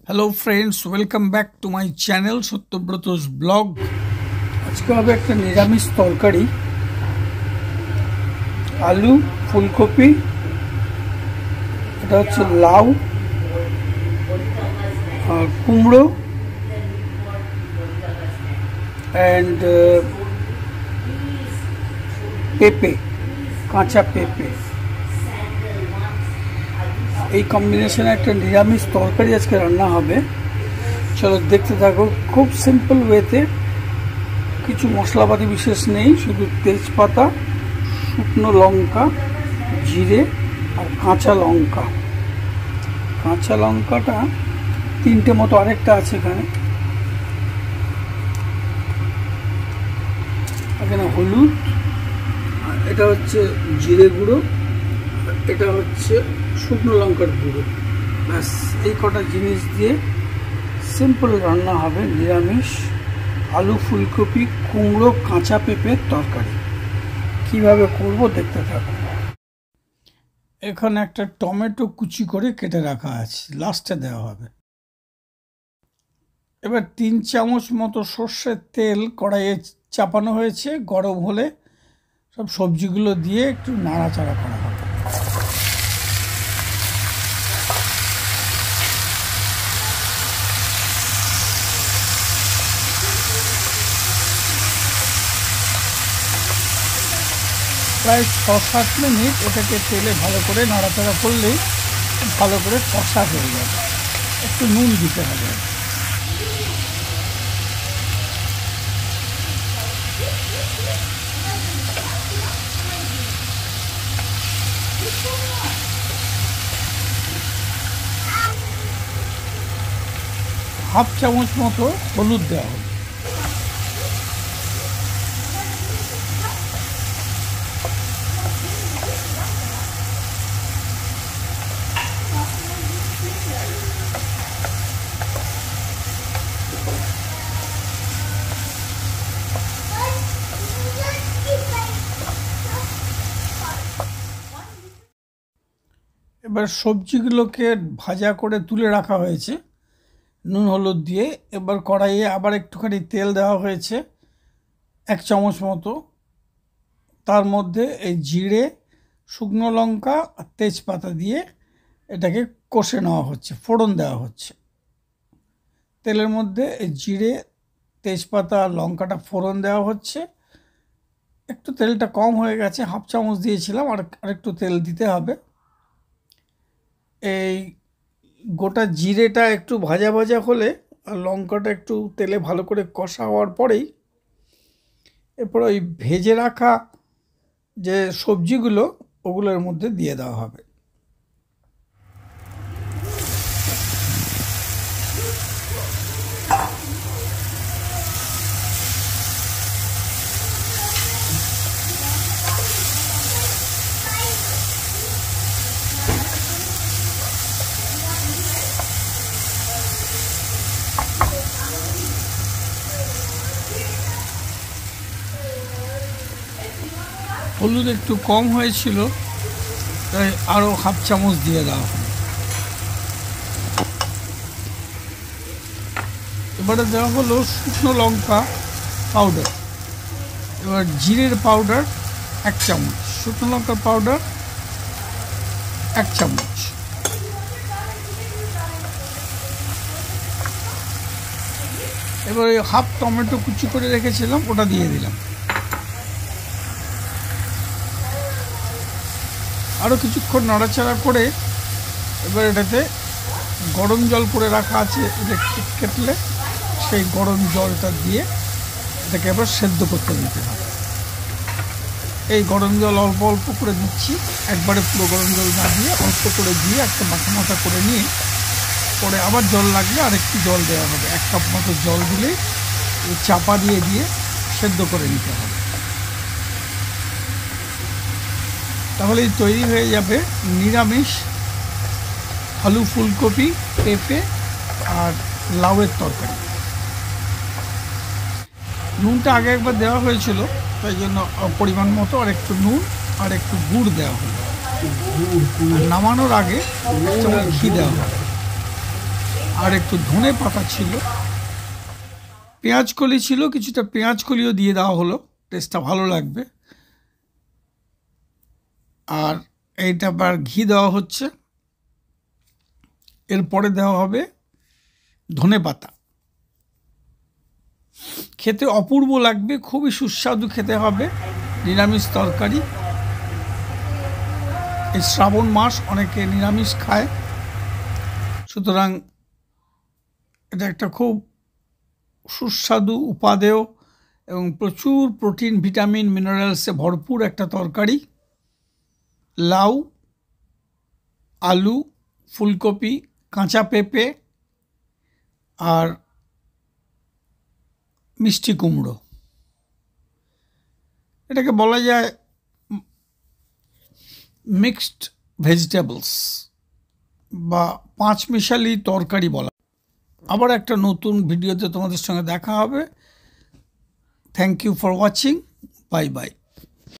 Hello friends, welcome back to my channel Satyabrata's blog. আজকে হবে একটা নিরামিষ তরকারি, আলু ফুলকপি, এটা হচ্ছে লাউ আর কুমড়ো অ্যান্ড পেঁপে, কাঁচা পেঁপে। এই কম্বিনেশনে একটা নিরামিষ তরকারি আজকে রান্না হবে। চলো দেখতে থাকো। খুব সিম্পল ওয়েতে, কিছু মশলাপাতি বিশেষ নেই, শুধু তেজপাতা, শুকনো লঙ্কা, জিরে আর কাঁচা লঙ্কা। কাঁচা লঙ্কাটা তিনটে মতো, আরেকটা আছে এখানে। এখানে হলুদ, এটা হচ্ছে জিরে গুঁড়ো, এটা হচ্ছে শুকনো লঙ্কার গুঁড়ো। ব্যাস এই কটা জিনিস দিয়ে সিম্পল রান্না হবে নিরামিষ আলু ফুলকপি কুমড়ো কাঁচা পেঁপের তরকারি। কিভাবে করব দেখতে থাকো। এখানে একটা টমেটো কুচি করে কেটে রাখা আছে, লাস্টে দেওয়া হবে। এবার 3 চামচ মতো সর্ষের তেল কড়াইয়ে চাপানো হয়েছে। গরম হলে সব সবজিগুলো দিয়ে একটু নাড়াচাড়া করা হবে। প্রায় 6-7 মিনিট এটাকে তেলে ভালো করে নাড়াচাড়া করলেই ভালো করে কষা হয়ে যাবে। একটু নুন দিতে হবে। হাফ চামচ মতো হলুদ দেওয়া হবে। এবার সবজিগুলোকে ভাজা করে তুলে রাখা হয়েছে নুন হলুদ দিয়ে। এবার কড়াইয়ে আবার একটুখানি তেল দেওয়া হয়েছে 1 চামচ মতো। তার মধ্যে এই জিরে শুকনো লঙ্কা আর তেজপাতা দিয়ে এটাকে কষে নেওয়া হচ্ছে, ফোড়ন দেওয়া হচ্ছে। তেলের মধ্যে এই জিরে তেজপাতা আর লঙ্কাটা ফোড়ন দেওয়া হচ্ছে। একটু তেলটা কম হয়ে গেছে, হাফ চামচ দিয়েছিলাম, আরেকটু তেল দিতে হবে। এই গোটা জিরেটা একটু ভাজা ভাজা হলে আর লঙ্কাটা একটু তেলে ভালো করে কষা হওয়ার পরেই এরপর ওই ভেজে রাখা যে সবজিগুলো ওগুলোর মধ্যে দিয়ে দেওয়া হবে। হলুদ একটু কম হয়েছিল, তাই আরও হাফ চামচ দিয়ে দেওয়া হবে। এবারে দেওয়া হলো শুকনো লঙ্কা পাউডার। এবার জিরের পাউডার 1 চামচ, শুকনো লঙ্কার পাউডার 1 চামচ। এবার হাফ টমেটো কুচি করে রেখেছিলাম, ওটা দিয়ে দিলাম। আরও কিছুক্ষণ নাড়াচাড়া করে এবার এটাতে গরম জল করে রাখা আছে ইলেকট্রিক কেটলে, সেই গরম জলটা দিয়ে এটাকে এবার সেদ্ধ করতে দিতে হবে। এই গরম জল অল্প অল্প করে দিচ্ছি, একবারে পুরো গরম জল না দিয়ে অল্প করে দিয়ে একটা মাথা মাথা করে নিয়ে পরে আবার জল লাগলে আরেকটু জল দেওয়া হবে। 1 কাপ মতো জল দিলে চাপা দিয়ে দিয়ে সেদ্ধ করে নিতে হবে। তাহলেই তৈরি হয়ে যাবে নিরামিষ আলু ফুলকপি পেঁপে আর লাউয়ের তরকারি। নুনটা আগে একবার দেওয়া হয়েছিল, তাই জন্য পরিমাণ মতো আর একটু নুন আর একটু গুড় দেওয়া হলো। নামানোর আগে ঘি দেওয়া হবে। আর একটু ধনে পাতা ছিল, পেঁয়াজ কলি ছিল, কিছুটা পেঁয়াজ কলিও দিয়ে দেওয়া হলো, টেস্টটা ভালো লাগবে। আর এইটা আবার ঘি দেওয়া হচ্ছে, এরপরে দেওয়া হবে ধনে পাতা। খেতে অপূর্ব লাগবে, খুবই সুস্বাদু খেতে হবে, নিরামিষ তরকারি। এই শ্রাবণ মাস অনেকে নিরামিষ খায়, সুতরাং এটা একটা খুব সুস্বাদু উপাদেয় এবং প্রচুর প্রোটিন, ভিটামিন, মিনারেলসে ভরপুর একটা তরকারি। লাউ, আলু, ফুলকপি, কাঁচা পেঁপে আর মিষ্টি কুমড়ো, এটাকে বলা যায় মিক্সড ভেজিটেবলস বা পাঁচমিশালি তরকারি বলা। আবার একটা নতুন ভিডিওতে তোমাদের সঙ্গে দেখা হবে। Thank you for watching. Bye by.